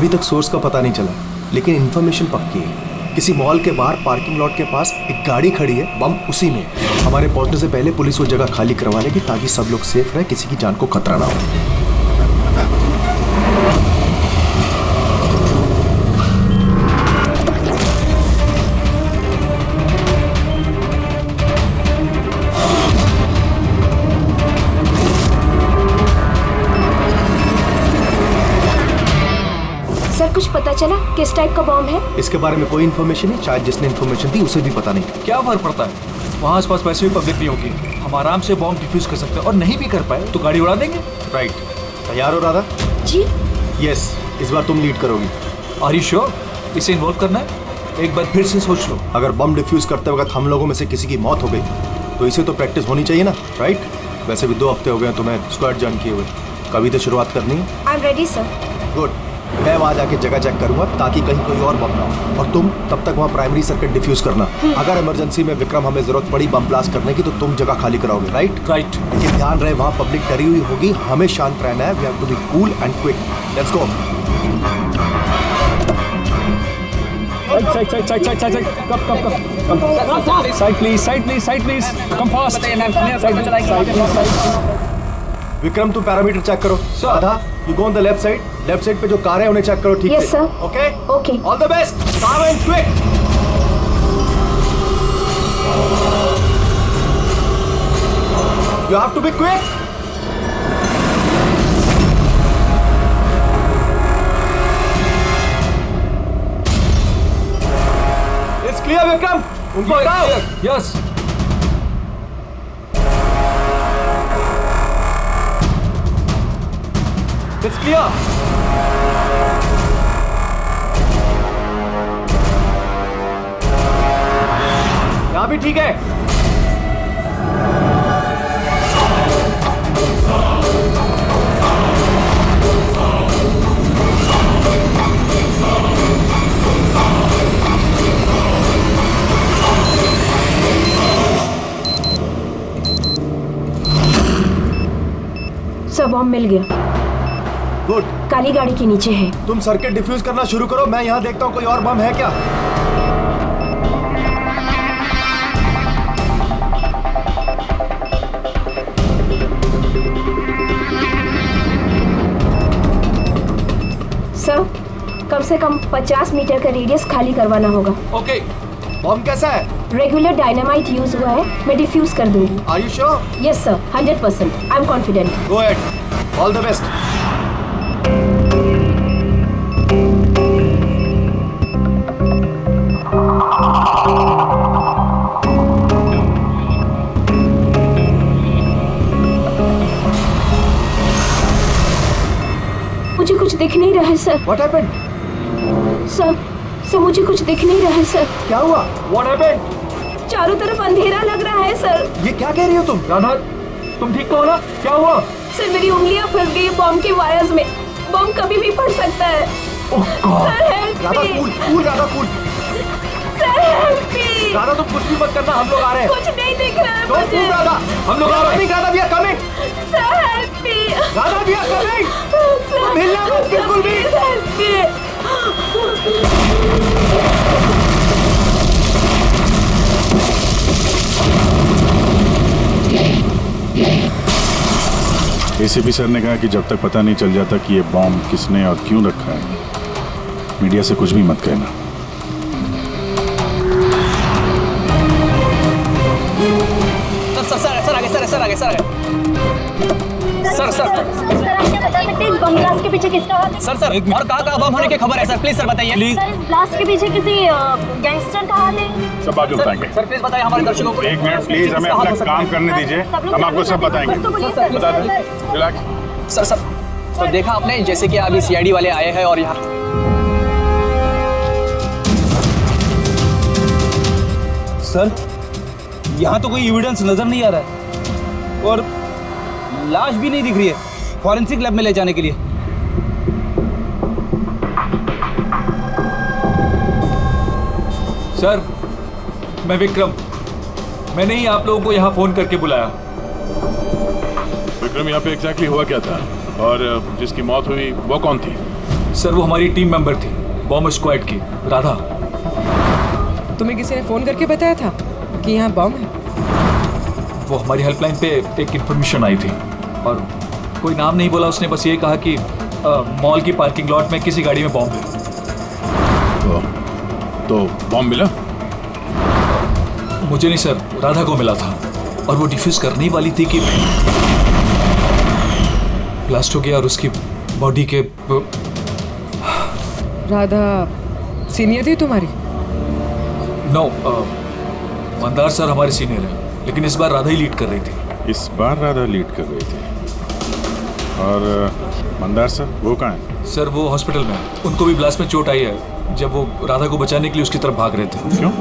अभी तक सोर्स का पता नहीं चला, लेकिन इन्फॉर्मेशन पक्की है। किसी मॉल के बाहर पार्किंग लॉट के पास एक गाड़ी खड़ी है, बम उसी में। हमारे पहुंचने से पहले पुलिस वो जगह खाली करवा लेगी ताकि सब लोग सेफ रहे, किसी की जान को खतरा ना हो। कुछ पता चला किस टाइप का बॉम्ब है? इसके बारे में कोई इन्फॉर्मेशन नहीं, शायद जिसने इन्फॉर्मेशन दी उसे भी पता नहीं। क्या फर्क पड़ता है, वहाँ आसपास वैसे भी पब्लिक नहीं होगी, हम आराम से बॉम्ब डिफ्यूज कर सकते हैं। और नहीं भी कर पाए तो गाड़ी उड़ा देंगे। राइट, तैयार हो राधा? जी यस, इस बार तुम लीड करोगी। आर यू श्योर इसे इन्वॉल्व करना है? एक बार फिर से सोच लो। अगर बम डिफ्यूज करते वक्त हम लोगों में से किसी की मौत हो गई तो इसे तो प्रैक्टिस होनी चाहिए ना, राइट? वैसे भी 2 हफ्ते हो गए तुम्हें स्क्वाड ज्वाइन किए हुए, कभी तो शुरुआत करनी है। I am ready sir. Good, मैं वहाँ जाके जगह चेक करूंगा ताकि कहीं कोई और बम ना हो, और तुम तब तक वहाँ प्राइमरी सर्किट डिफ्यूज करना। अगर इमरजेंसी में विक्रम हमें जरूरत पड़ी बम ब्लास्ट करने की तो तुम जगह खाली कराओगे, राइट? राइट। लेकिन ध्यान रहे वहाँ पब्लिक डरी हुई होगी, हमें शांत रहना है। We have to be cool and quick. Let's go. Vikram तुम पैरामीटर चेक करो। Radha, you go on the left side पे जो कार है उन्हें चेक करो ठीक से। Yes sir. Okay okay, all the best, calm and quick. You have to be quick. It's clear Vikram, उनको हटाओ। यस। It's clear. यहाँ भी ठीक है। सर बॉम्ब मिल गया। गुड, काली गाड़ी के नीचे है। तुम सर्किट डिफ्यूज करना शुरू करो, मैं यहाँ देखता हूँ कोई और बम है क्या। सर कम से कम 50 मीटर का रेडियस खाली करवाना होगा। ओके। बम कैसा है? रेगुलर डायनामाइट यूज हुआ है, मैं डिफ्यूज कर दूंगी। Are you sure? Yes sir, 100%। I am confident. Go ahead, all the best. मुझे कुछ दिख नहीं रहा है सर। What happened? सर मुझे कुछ दिख नहीं रहा है सर। क्या हुआ? What happened? चारों तरफ अंधेरा लग रहा है सर। ये क्या कह रही हो तुम? राधा, तुम ठीक तो हो ना? क्या हुआ? सर मेरी उंगलियां फंस गई बॉम्ब के वायर्स में। बॉम्ब कभी भी फट सकता है। Oh god. Sir help Radha me. Cool, Radha cool. Sir help me. Radha तुम कुछ भी मत करना, हम लोग आ रहे हैं। कुछ नहीं दिख रहा है Don't मुझे। move, राधा, हम लोग आ रहे हैं। Radha, we are coming. Sir help me. Radha, we are coming. हिलना मत बिल्कुल भी। Help me. एसीपी सर ने कहा कि जब तक पता नहीं चल जाता कि ये बॉम्ब किसने और क्यों रखा है, मीडिया से कुछ भी मत कहना। सर आगे सर आप क्या बता सकते हैं इस बम ब्लास्ट के पीछे किसका हाथ है? सर और कहाँ बम होने की खबर है सर? प्लीज सर बताइए। प्लीज सर इस ब्लास्ट के पीछे किसी गैंगस्टर का हाथ है? सब बात बताएंगे। सर प्लीज बताइए हमारे दर्शकों को। 1 मिनट प्लीज, हमें अपना काम करने दीजिए, हम आपको सब बताएंगे। बता दें, रिलैक्स। सर देखा आपने जैसे कि अभी सीआईडी वाले आए हैं और यहाँ सर यहाँ तो कोई एविडेंस नजर नहीं आ रहा है और लाश भी नहीं दिख रही है फॉरेंसिक लैब में ले जाने के लिए। सर मैं विक्रम, मैंने ही आप लोगों को यहाँ फोन करके बुलाया। विक्रम यहाँ पे एग्जैक्टली हुआ क्या था और जिसकी मौत हुई वो कौन थी? सर वो हमारी टीम मेंबर थी, बॉम्ब स्क्वाड की, राधा। तुम्हें किसी ने फोन करके बताया था कि यहाँ बॉम्ब है? वो हमारी हेल्पलाइन पे एक इन्फॉर्मेशन आई थी और कोई नाम नहीं बोला उसने, बस ये कहा कि मॉल की पार्किंग लॉट में किसी गाड़ी में बॉम्ब है। तो बॉम्ब मिला? मुझे नहीं सर, राधा को मिला था और वो डिफ्यूज करने ही वाली थी कि ब्लास्ट हो गया और उसकी बॉडी के। राधा सीनियर थी तुम्हारी? नो, मंदार सर हमारे सीनियर हैं, लेकिन इस बार राधा ही लीड कर रही थी। इस बार राधा लीड कर रही थी। और मंदार सर वो कहाँ है? सर वो हॉस्पिटल में है, उनको भी ब्लास्ट में चोट आई है जब वो राधा को बचाने के लिए उसकी तरफ भाग रहे थे। क्यों?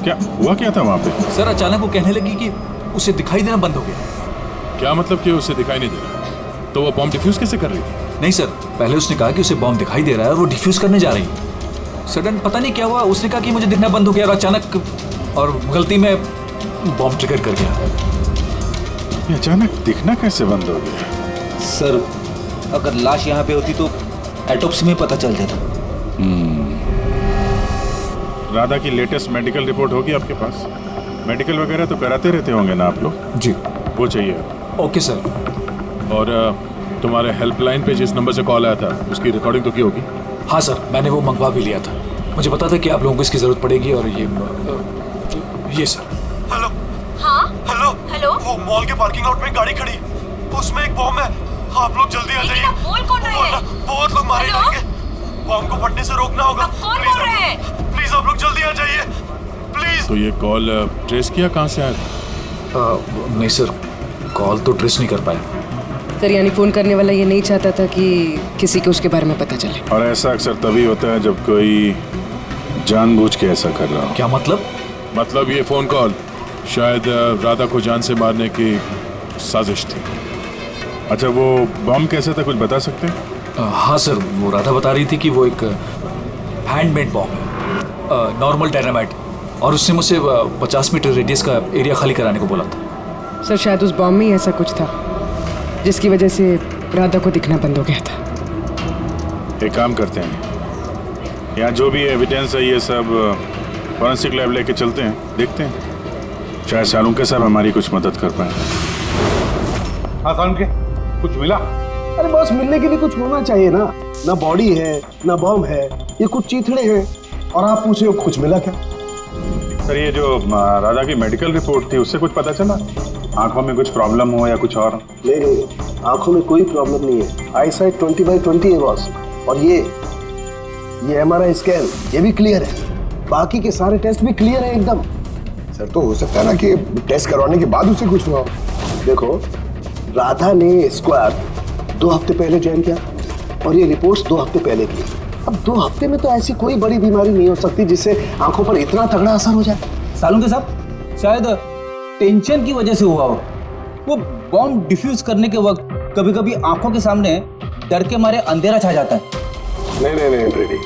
क्या हुआ क्या था वहाँ पे? सर अचानक वो कहने लगी कि उसे दिखाई देना बंद हो गया। क्या मतलब कि उसे दिखाई नहीं दे रहा? तो वो बॉम्ब डिफ्यूज कैसे कर रही थी? नहीं सर, पहले उसने कहा कि उसे बॉम्ब दिखाई दे रहा है और वो डिफ्यूज करने जा रही है। सडन पता नहीं क्या हुआ, उसने कहा कि मुझे दिखना बंद हो गया और अचानक और गलती में बॉम्ब ट्रिगर कर गया। ये अचानक दिखना कैसे बंद हो गया? सर अगर लाश यहाँ पे होती तो एटोप्सी में पता चल जाता। राधा की लेटेस्ट मेडिकल रिपोर्ट होगी आपके पास? मेडिकल वगैरह तो कराते रहते होंगे ना आप लोग? जी। वो चाहिए। Okay sir. और तुम्हारे हेल्पलाइन पे जिस नंबर से कॉल आया था उसकी रिकॉर्डिंग तो की होगी? हाँ सर, मैंने वो मंगवा भी लिया था। मुझे पता था कि आप लोगों को इसकी जरूरत पड़ेगी। और ये सर। हेलो। हाँ हेलो। हेलो, वो मॉल के पार्किंग लॉट में गाड़ी खड़ी, उसमें एक बॉम्ब है। आप लोग जल्दी आ जाइए। बोल कौन रहे हैं? बहुत लोग मारे जाएंगे, बॉम्ब को फटने से रोकना होगा। कौन बोल रहे हैं? प्लीज आप लोग जल्दी आ जाइए प्लीज। तो ये कॉल ट्रेस किया कहाँ से आया था? नहीं सर, कॉल तो ट्रेस नहीं कर पाया। सर यानी फोन करने वाला ये नहीं चाहता था कि किसी को उसके बारे में पता चले। और ऐसा अक्सर तभी होता है जब कोई जानबूझ के ऐसा कर रहा हो। क्या मतलब? मतलब ये फोन कॉल शायद राधा को जान से मारने की साजिश थी। अच्छा वो बॉम्ब कैसे था, कुछ बता सकते हैं? हाँ सर, वो राधा बता रही थी कि वो एक हैंडमेड बॉम्ब है, नॉर्मल डायनामाइट, और उसने मुझसे 50 मीटर रेडियस का एरिया खाली कराने को बोला था। सर शायद उस बॉम्ब में ही ऐसा कुछ था जिसकी वजह से राधा को दिखना बंद हो गया था। एक काम करते हैं, यहाँ जो भी एविडेंस है ये सब फॉरेंसिक लैब लेके चलते हैं, देखते हैं शायद सालुंके साहब हमारी कुछ मदद कर पाए। हाँ सालुंके, कुछ मिला? अरे बॉस, मिलने के लिए कुछ होना चाहिए ना। ना बॉडी है ना बॉम्ब है, ये कुछ चीथड़े हैं और आप पूछ रहे हो कुछ मिला क्या? सर ये जो राधा की मेडिकल रिपोर्ट थी उससे कुछ पता चला? आंखों में कुछ प्रॉब्लम हो या कुछ और? नहीं, आंखों में कोई प्रॉब्लम नहीं है। आई साइट 20/20 है बॉस। और ये MRI स्कैन ये भी क्लियर है, बाकी के सारे टेस्ट भी क्लियर है एकदम। सर तो हो सकता है ना कि टेस्ट करवाने के बाद उसे कुछ हुआ। देखो, राधा ने स्क्वाड 2 हफ्ते पहले ज्वाइन किया और ये रिपोर्ट्स 2 हफ्ते पहले की। अब 2 हफ्ते में तो ऐसी कोई बड़ी बीमारी नहीं हो सकती जिससे आंखों पर इतना तगड़ा असर हो जाए। सालुंके साहब शायद टेंशन की वजह से हुआ हो। वो बॉम्ब डिफ्यूज करने के वक्त कभी कभी आंखों के सामने डर के मारे अंधेरा छा जाता है। नहीं ब्रेडी,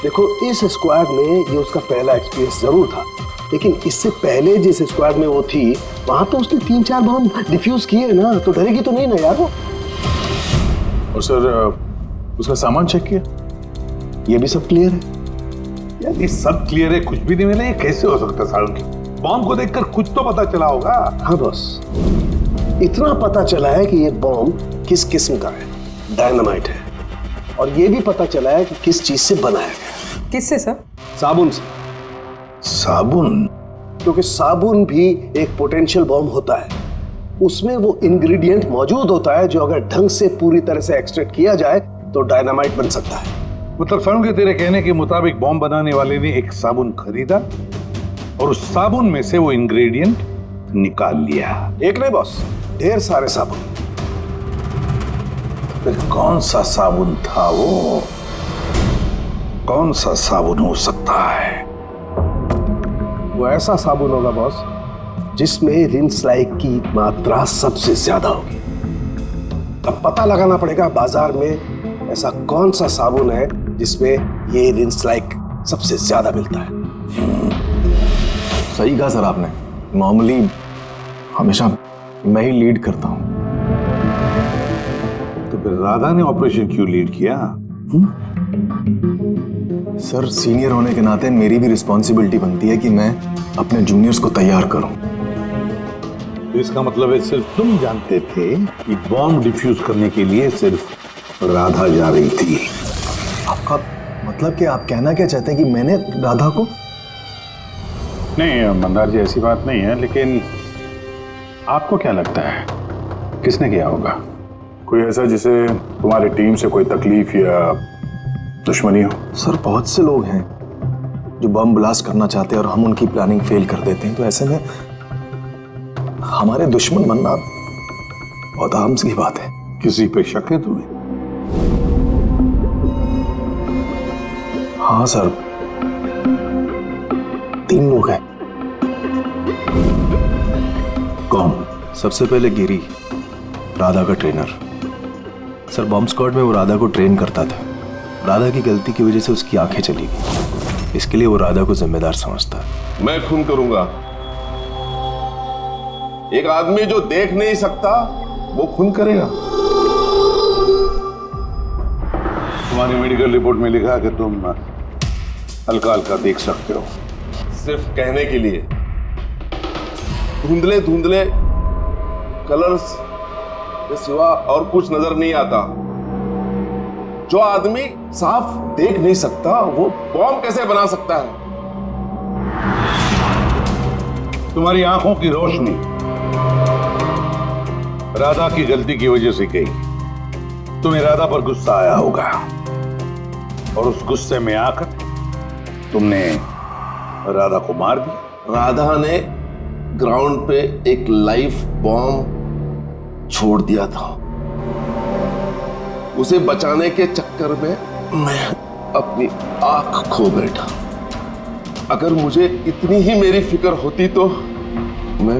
देखो इस स्क्वाड में ये उसका पहला एक्सपीरियंस जरूर था, लेकिन इससे पहले जिस स्क्वाड में वो थी वहां तो उसने 3-4 बॉम्ब डिफ्यूज किए ना, तो डरेगी तो नहीं ना यार वो। और सर उसका सामान चेक किया? ये भी सब क्लियर है। यार ये सब क्लियर है, कुछ भी नहीं मिला, ये कैसे हो सकता है सालुंके? बॉम्ब को देखकर कुछ तो पता चला होगा। हाँ बॉस, इतना पता चला है कि ये बॉम्ब किस किस्म का है, डायनामाइट है, और ये भी पता चला है कि किस चीज से बनाया गया। किससे सर? साबुन से। साबुन? क्योंकि साबुन भी एक पोटेंशियल बॉम्ब होता है, उसमें वो इंग्रेडिएंट मौजूद होता है जो अगर ढंग से पूरी तरह से एक्सट्रैक्ट किया जाए तो डायनामाइट बन सकता है। मतलब सालुंके तेरे कहने के मुताबिक बॉम्ब बनाने वाले ने एक साबुन खरीदा और उस साबुन में से वो इंग्रेडिएंट निकाल लिया। एक नहीं बॉस, ढेर सारे साबुन। फिर कौन सा साबुन था वो? कौन सा साबुन हो सकता है? वो ऐसा साबुन होगा बॉस जिसमें रिंसलाइक की मात्रा सबसे ज्यादा होगी। अब पता लगाना पड़ेगा बाजार में ऐसा कौन सा साबुन है जिसमें ये रिंसलाइक सबसे ज्यादा मिलता है। सही कहा सर आपने, नॉर्मली हमेशा मैं ही लीड करता हूं। तो फिर राधा ने ऑपरेशन क्यों लीड किया? सर सीनियर होने के नाते मेरी भी रिस्पॉन्सिबिलिटी बनती है कि मैं अपने जूनियर्स को तैयार करूं। तो इसका मतलब है सिर्फ तुम जानते थे कि बॉम्ब डिफ्यूज करने के लिए सिर्फ राधा जा रही थी। आपका मतलब कि आप कहना क्या चाहते हैं कि मैंने राधा को? नहीं मंदार जी, ऐसी बात नहीं है, लेकिन आपको क्या लगता है किसने किया होगा? कोई ऐसा जिसे तुम्हारी टीम से कोई तकलीफ या दुश्मनी हो? सर बहुत से लोग हैं जो बम ब्लास्ट करना चाहते हैं और हम उनकी प्लानिंग फेल कर देते हैं, तो ऐसे में हमारे दुश्मन बनना बहुत आम सी बात है। किसी पे शक है तुम्हें? हाँ सर, 3 लोग हैं। कौन? सबसे पहले गिरी, राधा का ट्रेनर। सर बॉम्ब स्क्वाड में वो राधा को ट्रेन करता था। राधा की गलती की वजह से उसकी आंखें चली गई, इसके लिए वो राधा को जिम्मेदार समझता है। मैं खून करूंगा। एक आदमी जो देख नहीं सकता वो खून करेगा। तुम्हारी मेडिकल रिपोर्ट में लिखा कि तुम हल्का हल्का देख सकते हो। सिर्फ कहने के लिए। धुंधले धुंधले कलर्स के सिवा और कुछ नजर नहीं आता। जो आदमी साफ देख नहीं सकता वो बॉम्ब कैसे बना सकता है? तुम्हारी आंखों की रोशनी राधा की गलती की वजह से गई। तुम्हें राधा पर गुस्सा आया होगा और उस गुस्से में आकर तुमने राधा को मार दिया। राधा ने ग्राउंड पे एक लाइव बॉम्ब छोड़ दिया था। उसे बचाने के चक्कर में मैं अपनी आंख खो बैठा। अगर मुझे इतनी ही मेरी फिक्र होती तो मैं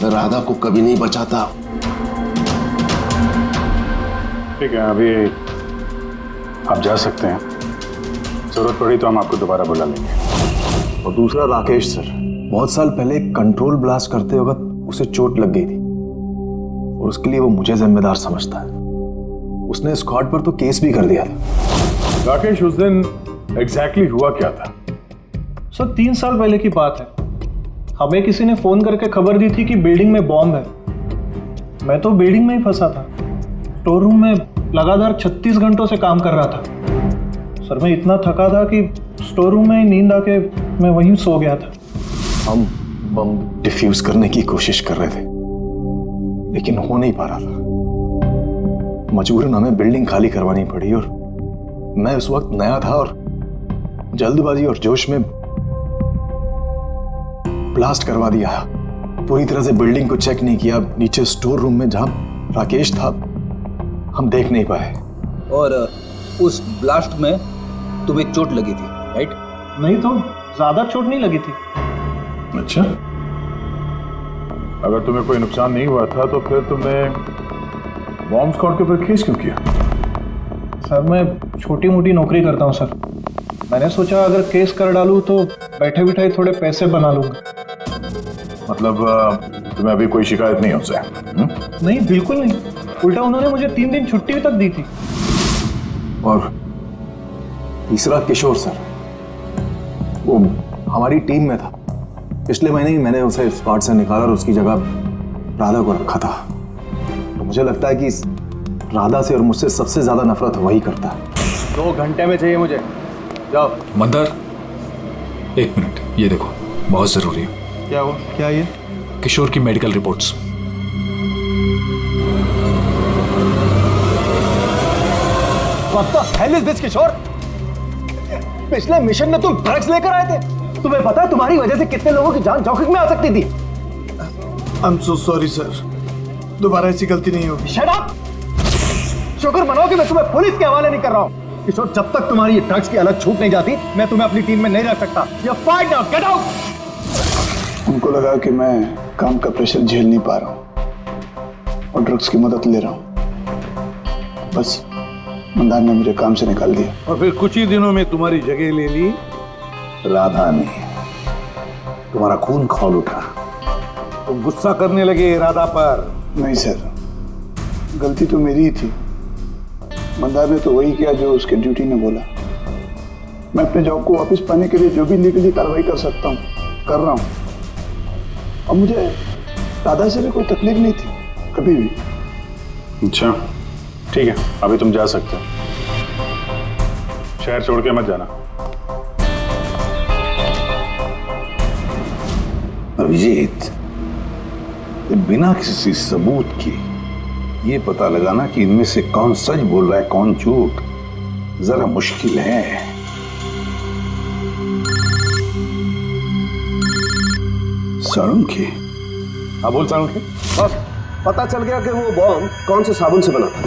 राधा को कभी नहीं बचाता। ठीक है, अभी आप जा सकते हैं। जरूरत पड़ी तो हम आपको दोबारा बुला लेंगे। और दूसरा राकेश सर, बहुत साल पहले कंट्रोल ब्लास्ट करते वक्त उसे चोट लग गई थी और उसके लिए वो मुझे जिम्मेदार समझता है। उसने स्क्वाड पर तो केस भी कर दिया था। राकेश, उस दिन एग्जैक्टली हुआ क्या था? सर 3 साल पहले की बात है। हमें किसी ने फोन करके खबर दी थी कि बिल्डिंग में बॉम्ब है। मैं तो बिल्डिंग में ही फंसा था। स्टोर रूम में लगातार 36 घंटों से काम कर रहा था। सर मैं इतना थका था कि स्टोर रूम में नींद आके मैं वहीं सो गया था। हम बम डिफ्यूज करने की कोशिश कर रहे थे लेकिन हो नहीं पा रहा था। मजबूरन हमें बिल्डिंग खाली करवानी पड़ी और मैं उस वक्त नया था और जल्दबाजी और जोश में ब्लास्ट करवा दिया। पूरी तरह से बिल्डिंग को चेक नहीं किया। नीचे स्टोर रूम में जहां राकेश था हम देख नहीं पाए। और उस ब्लास्ट में तुम्हें चोट लगी थी, राइट? नहीं तो ज्यादा चोट नहीं लगी थी। अच्छा, अगर तुम्हें कोई नुकसान नहीं हुआ था तो फिर तुमने बॉम्ब स्क्वाड के ऊपर केस क्यों किया? सर मैं छोटी मोटी नौकरी करता हूँ सर। मैंने सोचा अगर केस कर डालूं तो बैठे बिठाए थोड़े पैसे बना लूंगा। मतलब तुम्हें अभी कोई शिकायत नहीं हमसे? नहीं, बिल्कुल नहीं। उल्टा उन्होंने मुझे 3 दिन छुट्टी तक दी थी। और तीसरा किशोर सर, वो हमारी टीम में था। पिछले महीने ही मैंने उसे स्क्वाड से निकाला और उसकी जगह राधा को रखा था। तो मुझे लगता है कि राधा से और मुझसे सबसे ज्यादा नफरत वही करता है। 2 घंटे में चाहिए मुझे। जाओ। मंदार, 1 मिनट, ये देखो, बहुत जरूरी है। क्या हुआ? क्या ये? किशोर की medical reports. What the hell is this, किशोर? पिछले मिशन में तुम ड्रग्स लेकर आए थे। तुम्हें पता है तुम्हारी वजह से कितने लोगों की जान जोखिम में आ सकती थी। I'm so sorry सर, दोबारा ऐसी गलती नहीं होगी। Shut up! शुक्र मनाओ कि मैं तुम्हें पुलिस के हवाले नहीं कर रहा हूँ। किशोर, जब तक तुम्हारी ये ड्रग्स की अलग छूट नहीं जाती मैं तुम्हें अपनी टीम में नहीं रख सकता। You're fired now, get out! उनको लगा कि मैं काम का प्रेशर झेल नहीं पा रहा हूँ और ड्रग्स की मदद ले रहा हूँ। बस मंदार ने मुझे काम से निकाल दिया। और फिर कुछ ही दिनों में तुम्हारी जगह ले ली राधा ने। तुम्हारा खून खौल उठा। तुम गुस्सा करने लगे राधा पर। नहीं सर, गलती तो मेरी ही थी। मंदार ने तो वही किया जो उसके ड्यूटी ने बोला। मैं अपने जॉब को वापस पाने के लिए जो भी लीगली कार्रवाई कर सकता हूँ कर रहा हूँ। और मुझे दादा से भी कोई तकलीफ नहीं थी कभी भी। अच्छा ठीक है, अभी तुम जा सकते हो, शहर छोड़ के मत जाना। अभिजीत, बिना किसी सबूत के ये पता लगाना कि इनमें से कौन सच बोल रहा है कौन झूठ जरा मुश्किल है। साळुंखे। हाँ बोल साळुंखे। बस पता चल गया कि वो बॉम्ब कौन से साबुन से बना था।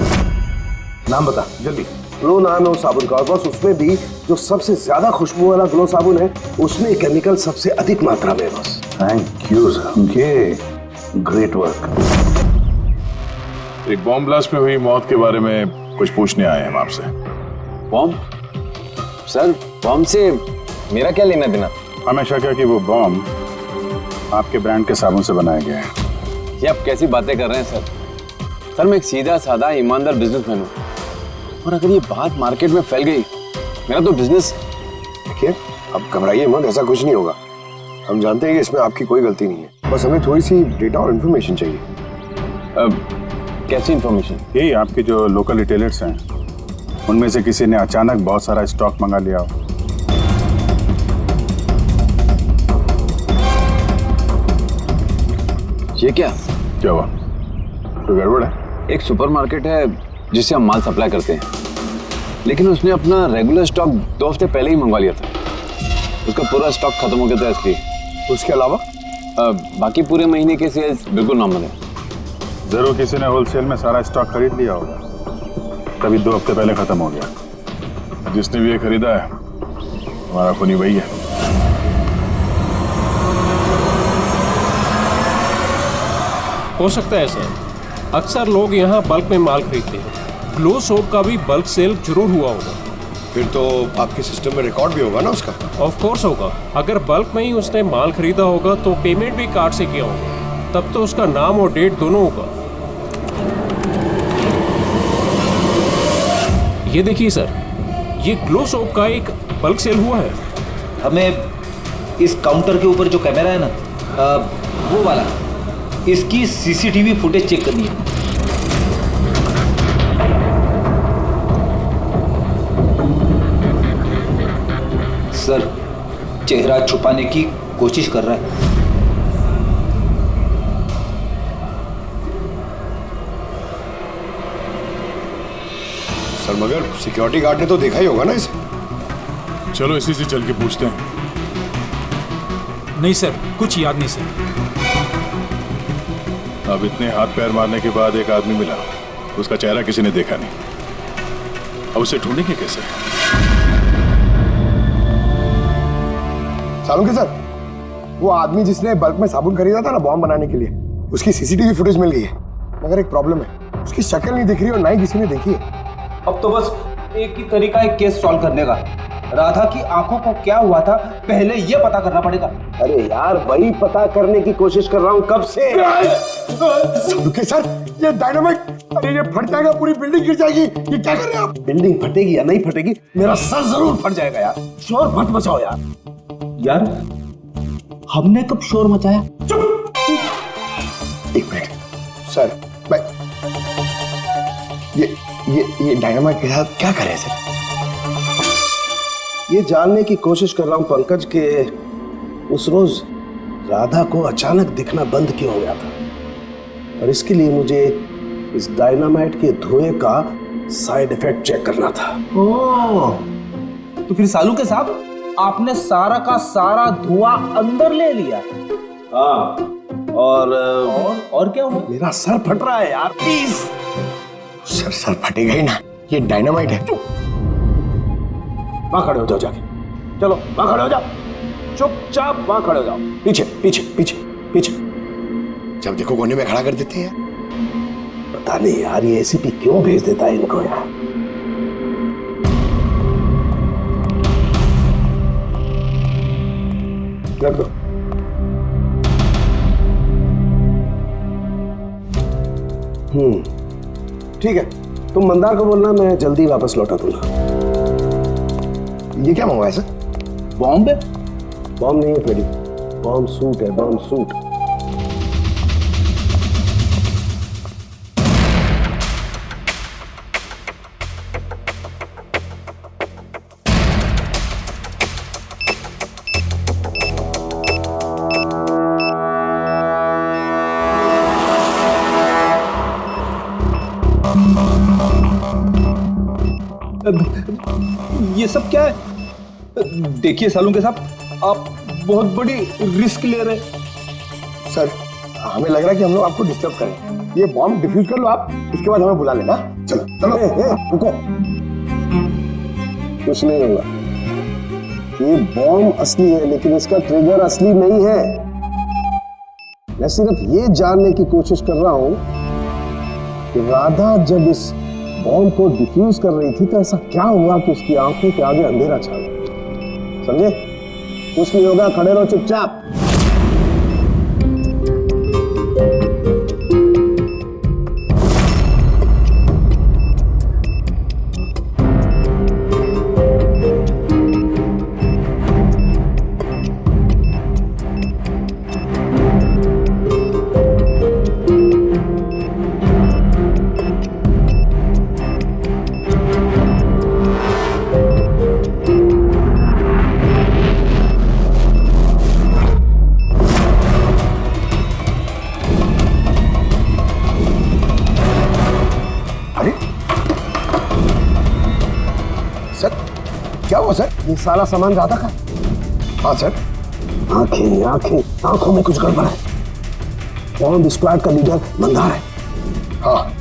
नाम बता जल्दी। ग्लो नाम है उस साबुन का, और बस उसमें भी जो सबसे ज्यादा खुशबू वाला ग्लो साबुन है उसमें केमिकल सबसे अधिक मात्रा में है बस। Thank you Salunkhe, great work. एक बॉम्ब ब्लास्ट में हुई मौत के बारे में कुछ पूछने आए हैं हम आपसे। बॉम्ब? सर बॉम्ब से मेरा क्या लेना देना? हमेशा क्या कि वो बॉम्ब आपके ब्रांड के साबुन से बनाया गया है। ये आप कैसी बातें कर रहे हैं सर? सर मैं एक सीधा साधा ईमानदार बिजनेसमैन हूँ, और अगर ये बात मार्केट में फैल गई मेरा तो बिजनेस। देखिए अब घबराइए मत, ऐसा कुछ नहीं होगा। हम जानते हैं कि इसमें आपकी कोई गलती नहीं है, बस हमें थोड़ी सी डेटा और इन्फॉर्मेशन चाहिए। कैसी इन्फॉर्मेशन? यही आपके जो लोकल रिटेलर्स हैं उनमें से किसी ने अचानक बहुत सारा स्टॉक मंगा लिया हो। ये क्या हुआ? कोई गड़बड़ है? एक सुपरमार्केट है जिससे हम माल सप्लाई करते हैं, लेकिन उसने अपना रेगुलर स्टॉक 2 हफ्ते पहले ही मंगवा लिया था। उसका पूरा स्टॉक खत्म हो गया था इसलिए। उसके अलावा बाकी पूरे महीने के सेल्स बिल्कुल नॉर्मल है। जरूर किसी ने होलसेल में सारा स्टॉक खरीद लिया होगा, तभी 2 हफ्ते पहले खत्म हो गया। जिसने भी ये खरीदा है हमारा खूनी वही है। हो सकता है सर, अक्सर लोग यहाँ बल्क में माल खरीदते हैं। ग्लो सोप का भी बल्क सेल जरूर हुआ होगा। फिर तो आपके सिस्टम में रिकॉर्ड भी होगा ना उसका? ऑफ कोर्स होगा। अगर बल्क में ही उसने माल खरीदा होगा तो पेमेंट भी कार्ड से किया होगा, तब तो उसका नाम और डेट दोनों होगा। ये देखिए सर, ये ग्लो सोप का एक बल्क सेल हुआ है। हमें इस काउंटर के ऊपर जो कैमरा है ना, वो वाला, इसकी सीसीटीवी फुटेज चेक करनी है। सर चेहरा छुपाने की कोशिश कर रहा है। सर मगर सिक्योरिटी गार्ड ने तो देखा ही होगा ना इसे। चलो इसी से चल के पूछते हैं। नहीं सर, कुछ याद नहीं सर। अब इतने हाथ पैर मारने के बाद एक आदमी मिला, उसका चेहरा किसी ने देखा नहीं। अब उसे ढूंढेंगे कैसे? साळुंखे सर, वो आदमी जिसने बल्क में साबुन खरीदा था ना बॉम्ब बनाने के लिए, उसकी सीसीटीवी फुटेज मिल गई है, मगर एक प्रॉब्लम है, उसकी शक्ल नहीं दिख रही और ना ही किसी ने देखी है। अब तो बस एक ही तरीका है केस सॉल्व करने का। राधा की आंखों को क्या हुआ था पहले ये पता करना पड़ेगा। अरे यार वही पता करने की कोशिश कर रहा हूँ कब से। साळुंखे सर, ये डायनामाइट, अरे ये फट जाएगा, पूरी बिल्डिंग गिर जाएगी। ये क्या कर रहे हैं आप? बिल्डिंग फटेगी या नहीं फटेगी, मेरा सर जरूर फट जाएगा यार। शोर मत मचाओ यार। यार हमने कब शोर मचाया? चुप। एक मिनट सर, मैं ये डायनामाइट के साथ क्या करें सर? ये जानने की कोशिश कर रहा हूं पंकज के उस रोज राधा को अचानक दिखना बंद क्यों हो गया था, और इसके लिए मुझे इस डायनामाइट के धुएं का साइड इफेक्ट चेक करना था। ओह, तो फिर साळुंखे साहब आपने सारा का सारा धुआं अंदर ले लिया? हाँ, और क्या हुआ? मेरा सर फट रहा है यार, प्लीज। सर फटेगा ही ना, ये डायनामाइट है। वहां खड़े हो जाओ जाके, चलो वहां खड़े हो जाओ, चुपचाप वहां खड़े हो जाओ। पीछे पीछे पीछे पीछे, जब देखो कोने में खड़ा कर देते हैं। पता नहीं यार ये एसीपी क्यों भेज देता है इनको यार। रख दो। ठीक है, तुम मंदार को बोलना, मैं जल्दी वापस लौटा दूंगा। ये क्या मंगवाया सर? बॉम्ब है? बॉम्ब नहीं है फ्रेडी, बॉम्ब सूट है, बॉम्ब सूट। ये सब क्या है? देखिए सालुंके साहब, आप बहुत बड़ी रिस्क ले रहे हैं। सर हमें लग रहा है कि हम लोग आपको डिस्टर्ब करें। ये बॉम्ब डिफ्यूज कर लो आप, उसके बाद हमें बुला लेना। चलो चलो। रुको, कुछ नहीं होगा। ये बॉम्ब असली है लेकिन इसका ट्रिगर असली नहीं है। मैं सिर्फ ये जानने की कोशिश कर रहा हूं कि राधा जब इस बॉम्ब को डिफ्यूज कर रही थी तो ऐसा क्या हुआ कि उसकी आंखों के आगे अंधेरा छा गया। समझे? कुछ नहीं होगा, खड़े रहो चुपचाप। ये सारा सामान राधा का? हाँ सर। आंखें आंखें आंखों में कुछ गड़बड़ है। बॉम्ब स्क्वाड का लीडर मंदार है। हाँ,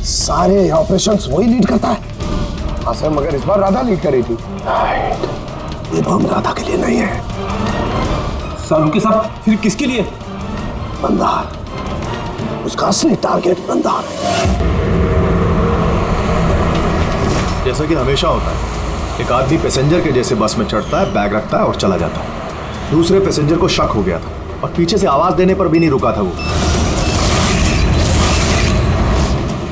सारे ऑपरेशंस वही लीड करता है। हाँ सर, मगर इस बार राधा लीड कर रही थी। ये बॉम्ब राधा के लिए नहीं है। सर उनके साथ फिर किसके लिए? मंदार, उसका असली टारगेट मंदार है। जैसा कि हमेशा होता है, एक आदमी पैसेंजर के जैसे बस में चढ़ता है, बैग रखता है और चला जाता है। दूसरे पैसेंजर को शक हो गया था और पीछे से आवाज देने पर भी नहीं रुका था वो।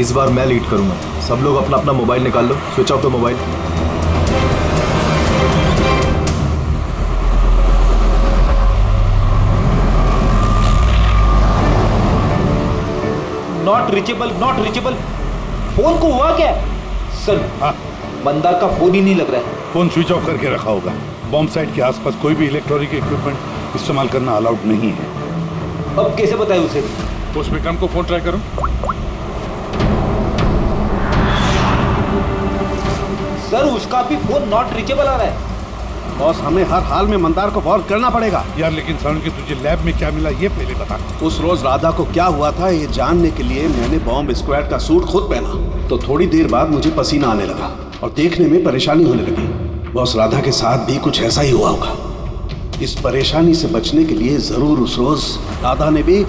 इस बार मैं लीड करूंगा। सब लोग अपना अपना मोबाइल निकाल लो, switch off the mobile. Not reachable, not reachable. Phone को हुआ क्या? सर मंदार का फोन ही नहीं लग रहा है। फोन स्विच ऑफ करके रखा होगा। बॉम्ब साइट के आसपास कोई भी इलेक्ट्रॉनिक इक्विपमेंट इस्तेमाल करना अलाउड नहीं है। अब कैसे बताए उसे? उस विक्रम को फोन ट्राई करो। सर उसका भी फोन नॉट रीचेबल आ रहा है। बॉस, हमें हर हाल में मंदार को वॉर्न करना पड़ेगा। यार लेकिन सारुण के तुझे लैब में क्या मिला ये पहले बता। उस रोज राधा को क्या हुआ था ये जानने के लिए मैंने बॉम्ब स्क्वाड का सूट खुद पहना, तो थोड़ी देर बाद मुझे पसीना आने लगा और देखने में परेशानी होने लगी। बॉस, राधा के साथ भी कुछ ऐसा ही हुआ होगा। इस परेशानी से बचने के लिए जरूर उस रोज राधा ने भी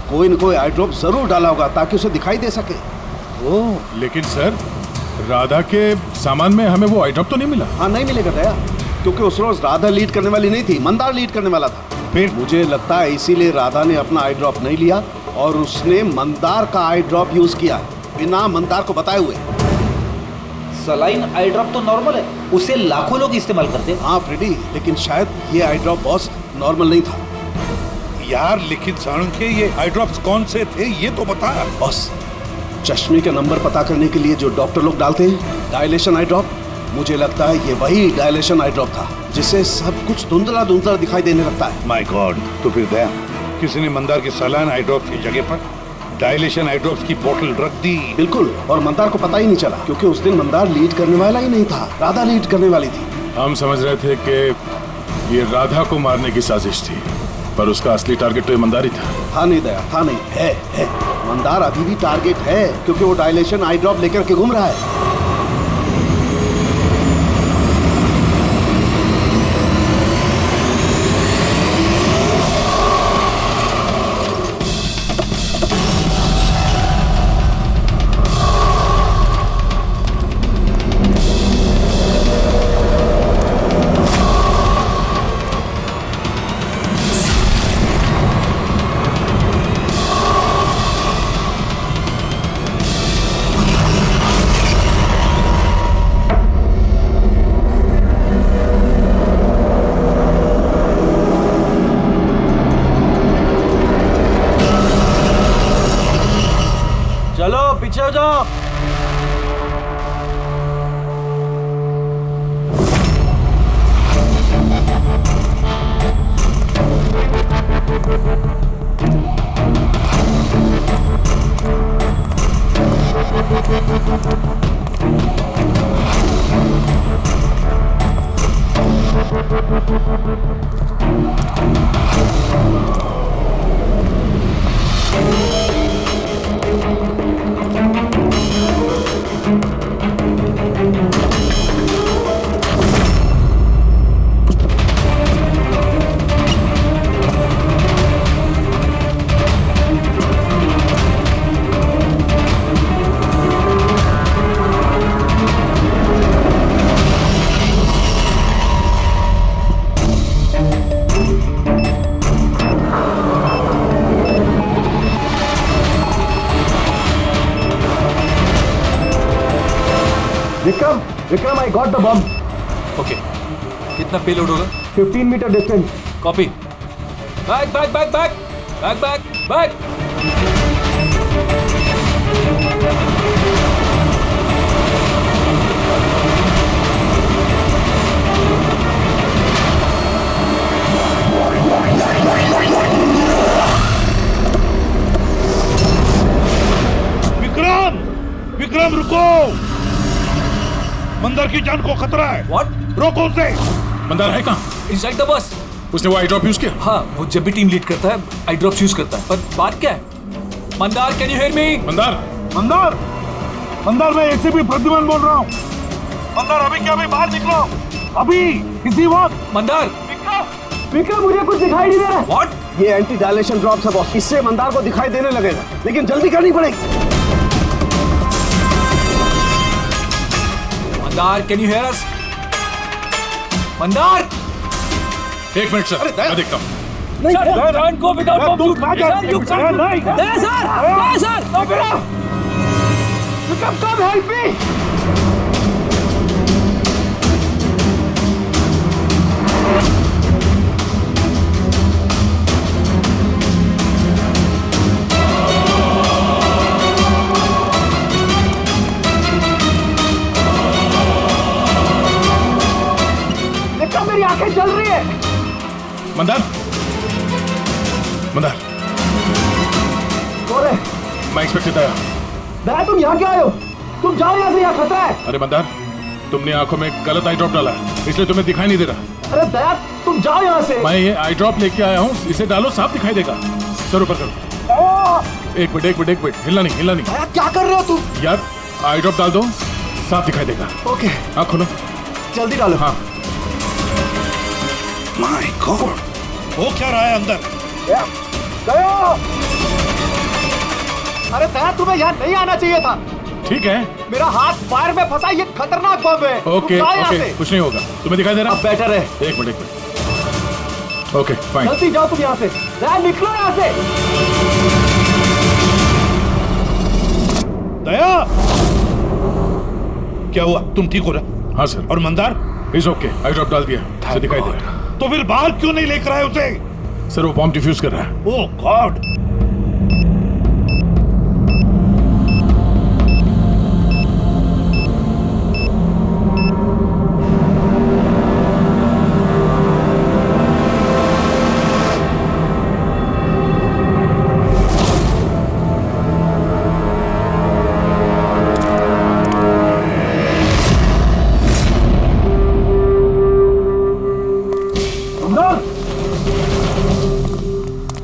कोई न कोई आई ड्रॉप जरूर डाला होगा ताकि उसे दिखाई दे सके। ओह, लेकिन सर राधा के सामान में हमें वो आई ड्रॉप तो नहीं मिला। हाँ, नहीं मिलेगा दया, क्योंकि उस रोज राधा लीड करने वाली नहीं थी, मंदार लीड करने वाला था। फिर मुझे लगता है इसीलिए राधा ने अपना आई ड्रॉप नहीं लिया और उसने मंदार का आई ड्रॉप यूज किया बिना मंदार को बताए हुए। सलाइन आई ड्रॉप तो नॉर्मल है, उसे लाखों लोग इस्तेमाल करते हैं। हाँ फ्रेडी, लेकिन शायद ये आई ड्रॉप बॉस नॉर्मल नहीं था। यार लेकिन सारुण के ये आई ड्रॉप्स कौन से थे ये तो बता। बॉस, चश्मे का नंबर पता करने के लिए जो डॉक्टर लोग डालते हैं डायलेशन आई ड्रॉप, मुझे लगता है ये वही डायलेशन आई ड्रॉप था जिससे सब कुछ धुंधला धुंधला दिखाई देने लगता है। माय गॉड, तो फिर दया किसी ने मंदार के सलाइन आई ड्रॉप्स की जगह पर डायलेशन आई ड्रॉप्स की बोतल रख दी। बिल्कुल, और मंदार को पता ही नहीं चला क्योंकि उस दिन मंदार लीड करने वाला ही नहीं था, राधा लीड करने वाली थी। हम समझ रहे थे कि ये राधा को मारने की साजिश थी, पर उसका असली टारगेट तो ईमानदार ही था। था नहीं दया, था नहीं, है। मंदार अभी भी टारगेट है क्योंकि वो डायलेशन आई ड्रॉप लेकर के घूम रहा है। Vikram, I got the bomb. Okay, कितना पेलोड होगा? 15 metre distance. Copy. Back. Vikram रुको, मंदार की जान को खतरा है. What? रोको उसे. मंदार है कहाँ? Inside the bus. उसने वो आई ड्रॉप यूज किया? हाँ, वो जब भी टीम लीड करता है आई ड्रॉप्स यूज करता है. पर बात क्या है? Mandar, can you hear me? Mandar मैं एसीपी प्रद्युमन बोल रहा हूँ. मंदार अभी क्या, अभी बाहर निकलो, अभी इसी वक्त. मंदार. विक्रम, मुझे कुछ दिखाई नहीं दे रहा. What? ये एंटी डायलेशन ड्रॉप है बॉस. इससे मंदार को दिखाई देने लगेगा, लेकिन जल्दी करनी पड़ेगी. मंदार, कैन यू हियर अस? मंदार. एक मिनट सर, मैं देखता हूँ. मेरी आंखें जल रही है. मंदार. कौन है? मैं इंस्पेक्टर दया. दया, तुम यहाँ क्या आए हो? तुम जाओ यहाँ से, यहाँ खतरा है. अरे मंदार, तुमने आंखों में गलत आई ड्रॉप डाला है, इसलिए तुम्हें दिखाई नहीं दे रहा. अरे दया, तुम जाओ यहाँ से. मैं ये आई ड्रॉप लेके आया हूँ, इसे डालो, साफ दिखाई देगा. सर ऊपर करो. एक मिनट, हिलना नहीं. दया, क्या कर रहे हो तुम? यार आई ड्रॉप डाल दो, साफ दिखाई देगा. ओके, आँख खोलो. जल्दी डालो. हाँ. माय गॉड, वो क्या रहा है अंदर? दया! अरे दया, तुम्हें यहाँ नहीं आना चाहिए था. ठीक है, मेरा हाथ फायर में फंसा, ये खतरनाक बम है. ओके, कुछ नहीं होगा. तुम्हें दिखाई दे रहा? अब बेटर है. एक मिनट. Okay, fine. जल्दी जाओ तुम यहाँ से. दया, निकलो यहाँ से. दया, क्या हुआ? तुम ठीक हो रहा? हाँ सर. और Mandar? Is okay, I drop डाल दिया, उसे दिखाई दे रहा. तो फिर बाहर क्यों नहीं लेकर आए उसे? सर वो बॉम्ब डिफ्यूज कर रहा है. Oh God.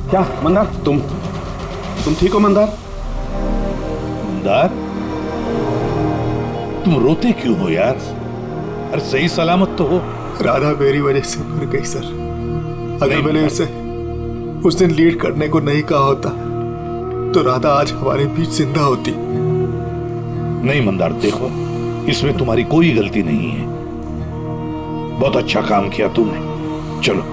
क्या मंदार, तुम ठीक हो मंदार? मंदार, तुम रोते क्यों हो यार? अरे सही सलामत तो हो. राधा मेरी वजह से मर गई सर. अगर मैंने उसे उस दिन लीड करने को नहीं कहा होता तो राधा आज हमारे बीच जिंदा होती. नहीं मंदार, देखो इसमें तुम्हारी कोई गलती नहीं है. बहुत अच्छा काम किया तुमने. चलो.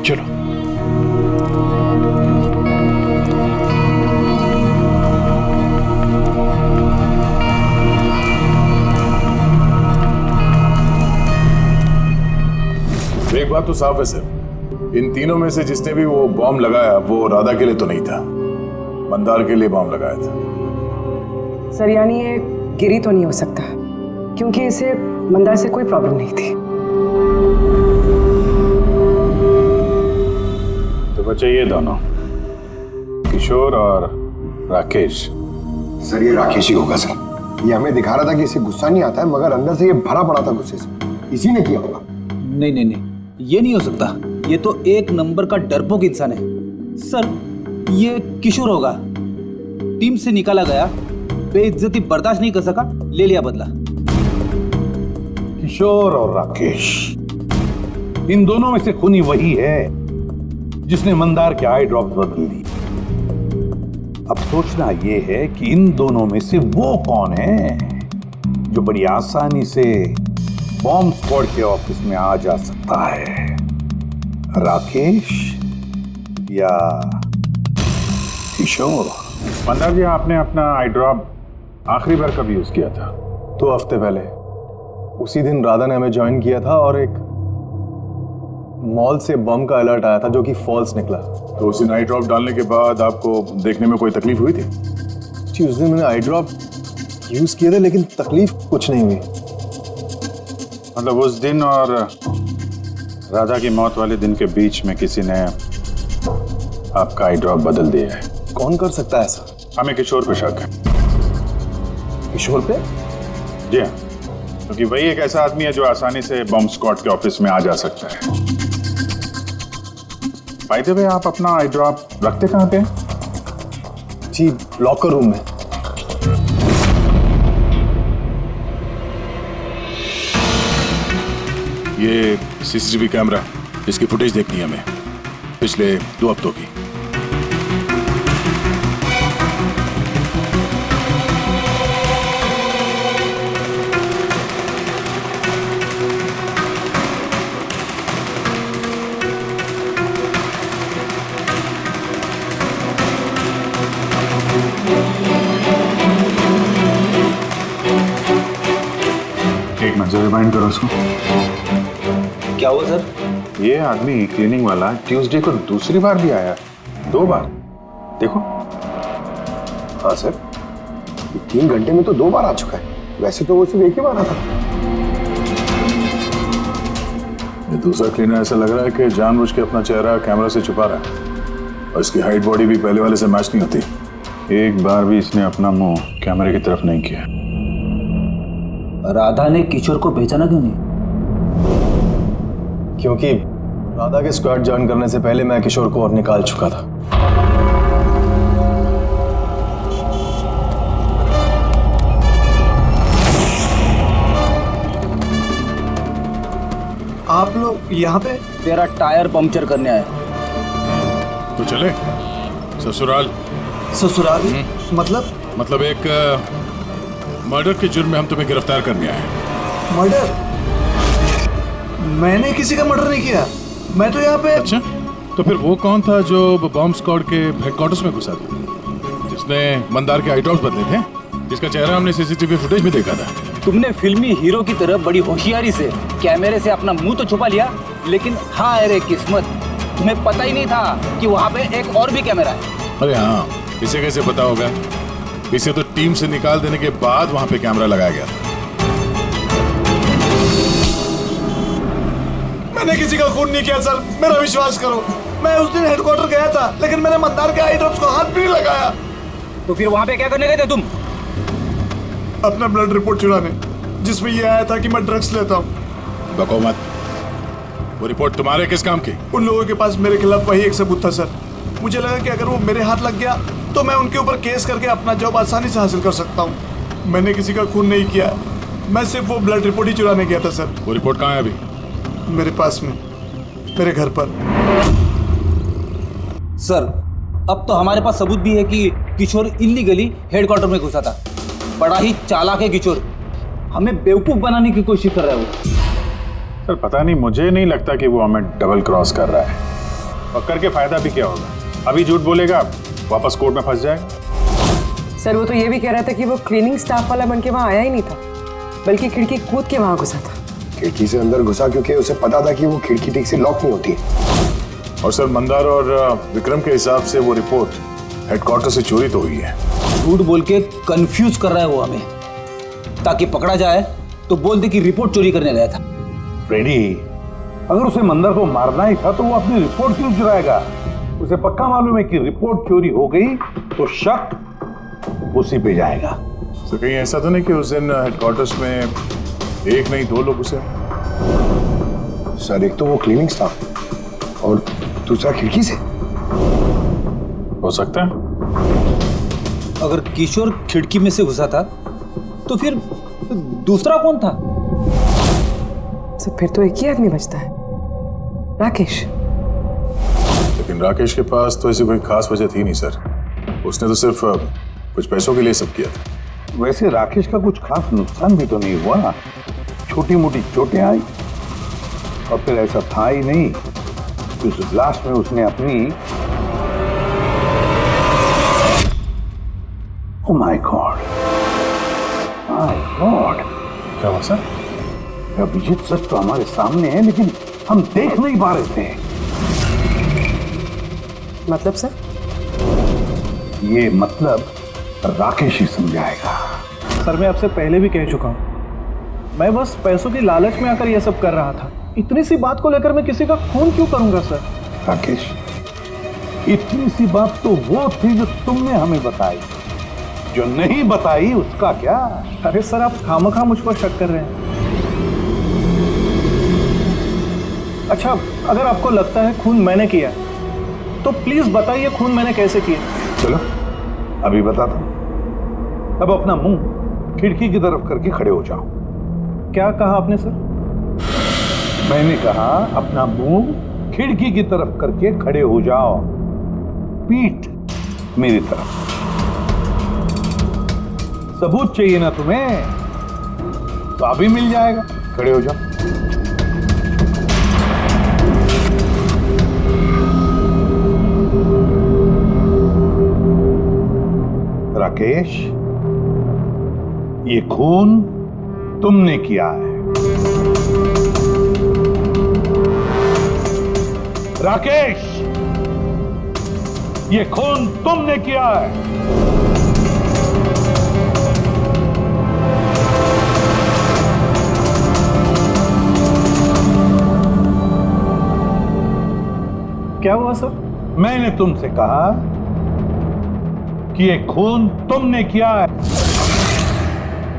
एक बात तो साफ है सर, इन तीनों में से जिसने भी वो बॉम्ब लगाया वो राधा के लिए तो नहीं था, मंदार के लिए बॉम्ब लगाया था. सर यानी ये गिरी तो नहीं हो सकता, क्योंकि इसे मंदार से कोई प्रॉब्लम नहीं थी. तो बचे ये दोनों, किशोर और राकेश. सर ये राकेश ही होगा सर. ये हमें दिखा रहा था कि इसे गुस्सा नहीं आता है, मगर अंदर से ये भरा पड़ा था गुस्से से. इसी ने किया होगा. नहीं, ये नहीं हो सकता, ये तो एक नंबर का डरपोक इंसान है। सर, ये किशोर होगा, टीम से निकाला गया, बेइज्जती बर्दाश्त नहीं कर सका, ले लिया बदला। किशोर और राकेश, इन दोनों में से खूनी वही है जिसने मंदार के आई ड्रॉप्स बदल दी। अब सोचना यह है कि इन दोनों में से वो कौन है जो बड़ी आसानी से बॉम्ब स्क्वाड के ऑफिस में आ जा सकता है, राकेश या किशोर? मंदार जी, आपने अपना आई ड्रॉप आखिरी बार कब यूज किया था? 2 हफ्ते पहले। उसी दिन राधा ने हमें ज्वाइन किया था और एक मॉल से बम का अलर्ट आया था जो कि फॉल्स निकला। तो उसी आई ड्रॉप डालने के बाद आपको देखने में कोई तकलीफ हुई थी? जी, उस दिन मैंने आई ड्रॉप यूज किए थे लेकिन तकलीफ कुछ नहीं हुई। मतलब उस दिन और राधा की मौत वाले दिन के बीच में किसी ने आपका आई ड्रॉप बदल दिया है। कौन कर सकता है ऐसा? हमें किशोर पे शक है। किशोर पे? जी हाँ, क्योंकि वही एक ऐसा आदमी है जो आसानी से बॉम्ब स्क्वाड के ऑफिस में आ जा सकता है। बाय द वे, आप अपना आई ड्रॉप रखते कहाँ पे? जी, लॉकर रूम में। ये सीसीटीवी कैमरा, इसकी फुटेज देखनी है हमें पिछले 2 हफ्तों की। एक मिनट, रिमाइंड करो उसको। क्या हुआ सर? ये आदमी क्लीनिंग वाला ट्यूसडे को दूसरी बार भी आया, 2 बार। देखो। हाँ सर, 3 घंटे में तो 2 बार आ चुका है। वैसे तो वो सिर्फ एक ही बार आता। ये दूसरा क्लीनर ऐसा लग रहा है कि जानबूझ के अपना चेहरा कैमरा से छुपा रहा है और इसकी हाइट बॉडी भी पहले वाले से मैच नहीं होती। एक बार भी इसने अपना मुंह कैमरे की तरफ नहीं किया। राधा ने किशोर को पहचाना क्यों नहीं? क्योंकि राधा के स्क्वाड ज्वाइन करने से पहले मैं किशोर को और निकाल चुका था। आप लोग यहाँ पे? तेरा टायर पंक्चर करने आया। तो चले ससुराल। ससुराल? मतलब एक मर्डर के जुर्म में हम तुम्हें गिरफ्तार करने आए। मर्डर? मैंने किसी का मर्डर नहीं किया। मैं तो यहाँ पे। अच्छा, तो फिर वो कौन था जो बॉम्ब स्क्वाड के हेडक्वार्टर्स में घुसा था, जिसने मंदार के आई ड्रॉप्स बदले थे, जिसका चेहरा हमने सीसीटीवी फुटेज में देखा था? तुमने फिल्मी हीरो की तरह बड़ी होशियारी से कैमरे से अपना मुंह तो छुपा लिया, लेकिन हाय रे किस्मत, तुम्हें पता ही नहीं था कि वहाँ पे एक और भी कैमरा है। अरे हाँ, इसे कैसे पता होगा? इसे तो टीम से निकाल देने के बाद वहाँ पे कैमरा लगाया गया था। मैंने किसी का खून नहीं किया सर, मेरा विश्वास करो। मैं उस दिन हेडक्वार्टर गया था, लेकिन मैंने मंदार के आई ड्रॉप्स को हाथ भी नहीं लगाया। तो फिर वहाँ पे क्या करने गए थे तुम? अपना ब्लड रिपोर्ट चुराने, जिसमें ये आया था कि मैं ड्रग्स लेता हूँ। बको मत। वो रिपोर्ट तुम्हारे किस काम की? उन लोगों के पास मेरे खिलाफ वही एक सबूत था सर। मुझे लगा कि अगर वो मेरे हाथ लग गया तो मैं उनके ऊपर केस करके अपना जॉब आसानी से हासिल कर सकता हूँ। मैंने किसी का खून नहीं किया, मैं सिर्फ वो ब्लड रिपोर्ट ही चुराने गया था सर। वो रिपोर्ट कहाँ है अभी? मेरे पास में, मेरे घर पर। सर, अब तो हमारे पास सबूत भी है कि किशोर इल्लीगली हेडक्वार्टर में घुसा था। बड़ा ही चालाक है किशोर, हमें बेवकूफ बनाने की कोशिश कर रहा है वो। सर पता नहीं, मुझे नहीं लगता कि वो हमें डबल क्रॉस कर रहा है। और करके फायदा भी क्या होगा? अभी झूठ बोलेगा, वापस कोर्ट में फंस जाएगा। सर, वो तो ये भी कह रहा था कि वो क्लीनिंग स्टाफ वाला बन के वहाँ आया ही नहीं था, बल्कि खिड़की कूद के वहाँ घुसा था। खिड़की से अंदर घुसा क्योंकि उसे पता था कि वो खिड़की ठीक से लॉक नहीं होती। और सर, मंदार और विक्रम के हिसाब से वो रिपोर्ट हेडक्वार्टर से चोरी तो हुई है। झूठ बोल के कंफ्यूज कर रहा है वो हमें, ताकि पकड़ा जाए तो बोल दे कि रिपोर्ट चोरी करने गया था। फ्रेडी, अगर उसे मंदार को मारना ही था तो वो अपनी रिपोर्ट क्यों चुराएगा? उसे पक्का मालूम है कि रिपोर्ट चोरी हो गई तो शक उसी पे जाएगा। तो कहीं ऐसा तो नहीं कि उस दिन हेडक्वार्टर्स में एक नहीं 2 लोग उसे? सर एक तो वो क्लीनिंग स्टाफ और दूसरा खिड़की से। हो सकता है। अगर किशोर खिड़की में से घुसा था तो फिर दूसरा कौन था? तो फिर तो एक ही आदमी बचता है, राकेश। लेकिन राकेश के पास तो ऐसी कोई खास वजह थी नहीं सर। उसने तो सिर्फ कुछ पैसों के लिए सब किया था। वैसे राकेश का कुछ खास नुकसान भी तो नहीं हुआ, छोटी मोटी चोटें आई और फिर ऐसा था ही नहीं कि उस ब्लास्ट में उसने अपनी oh my God, my God. क्या हुआ सर? अभिजीत सच तो हमारे सामने है लेकिन हम देख नहीं पा रहे थे। मतलब सर? ये मतलब राकेश ही समझाएगा। सर मैं आपसे पहले भी कह चुका हूँ, मैं बस पैसों की लालच में आकर यह सब कर रहा था। इतनी सी बात को लेकर मैं किसी का खून क्यों करूंगा सर? राकेश, इतनी सी बात तो वो थी जो तुमने हमें बताई, जो नहीं बताई उसका क्या? अरे सर आप खामखा मुझ पर शक कर रहे हैं। अच्छा अगर आपको लगता है खून मैंने किया तो प्लीज बताइए खून मैंने कैसे किया। चलो अभी बताता हूं। अब अपना मुंह खिड़की की तरफ करके खड़े हो जाओ। क्या कहा आपने सर? मैंने कहा अपना मुंह खिड़की की तरफ करके खड़े हो जाओ, पीठ मेरी तरफ। सबूत चाहिए ना तुम्हें, तो अभी मिल जाएगा। खड़े हो जाओ। राकेश, ये खून तुमने किया है। राकेश, ये खून तुमने किया है। क्या हुआ सर? मैंने तुमसे कहा कि ये खून तुमने किया है,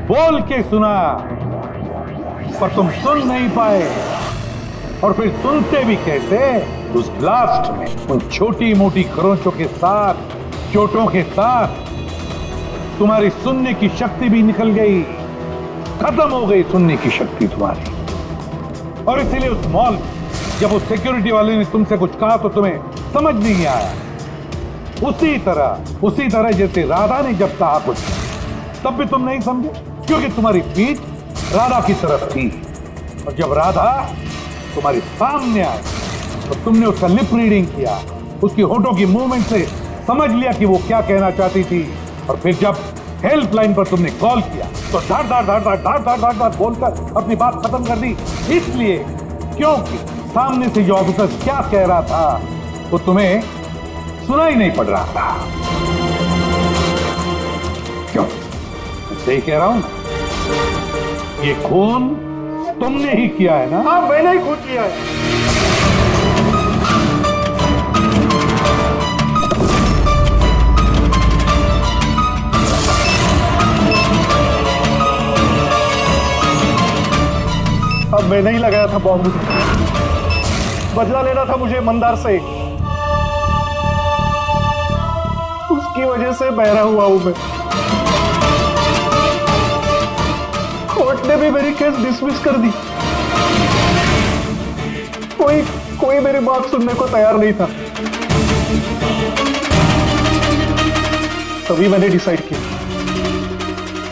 बोल के सुना, पर तुम सुन नहीं पाए। और फिर सुनते भी कैसे? उस ब्लास्ट में उन छोटी मोटी खरोंचों के साथ, चोटों के साथ तुम्हारी सुनने की शक्ति भी निकल गई, खत्म हो गई सुनने की शक्ति तुम्हारी। और इसीलिए उस मॉल जब उस सिक्योरिटी वाले ने तुमसे कुछ कहा तो तुम्हें समझ नहीं आया। उसी तरह जैसे राधा ने जब कहा कुछ तब भी तुम नहीं समझे, क्योंकि तुम्हारी पीठ राधा की तरफ थी। और जब राधा तुम्हारे सामने आई तो तुमने उसका लिप रीडिंग किया, उसकी होठों की मूवमेंट से समझ लिया कि वो क्या कहना चाहती थी। और फिर जब हेल्पलाइन पर तुमने कॉल किया तो धार धार धार धार धार धार धार धार बोलकर अपनी बात खत्म कर दी। इसलिए क्योंकि सामने से जो ऑफिसर क्या कह रहा था वो तुम्हें सुना ही नहीं पड़ रहा था। क्यों? सही कह रहा हूं ना? ये खून तुमने ही किया है ना? हाँ मैंने ही खून किया है। अब मैंने ही लगाया था बॉम्ब। बदला लेना था मुझे मंदार से, उसकी वजह से बहरा हुआ हूं मैं। कोर्ट ने भी मेरी केस डिसमिस कर दी। कोई मेरी बात सुनने को तैयार नहीं था। तभी मैंने डिसाइड किया,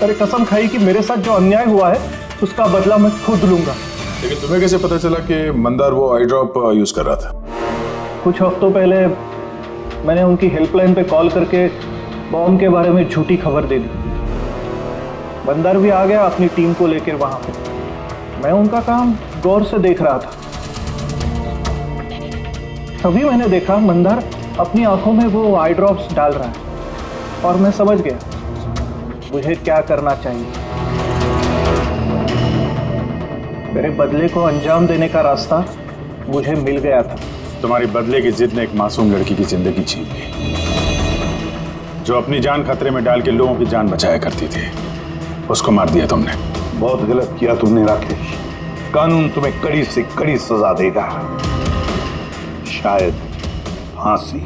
अरे कसम खाई कि मेरे साथ जो अन्याय हुआ है उसका बदला मैं खुद लूंगा। लेकिन तुम्हें कैसे पता चला कि मंदार वो आई ड्रॉप यूज कर रहा था? कुछ हफ्तों पहले मैंने उनकी हेल्पलाइन पे कॉल करके बॉम्ब के बारे में झूठी खबर दे दी। मंदार भी आ गया अपनी टीम को लेकर वहां पे। मैं उनका काम गौर से देख रहा था। तभी मैंने देखा मंदार अपनी आंखों में वो आई ड्रॉप्स डाल रहा है और मैं समझ गया मुझे क्या करना चाहिए। मेरे बदले को अंजाम देने का रास्ता मुझे मिल गया था। तुम्हारी बदले की जिद ने एक मासूम लड़की की जिंदगी छीन ली, जो अपनी जान खतरे में डाल के लोगों की जान बचाया करती थी। उसको मार दिया तुमने। बहुत गलत किया तुमने राकेश। कानून तुम्हें कड़ी से कड़ी सजा देगा, शायद फांसी।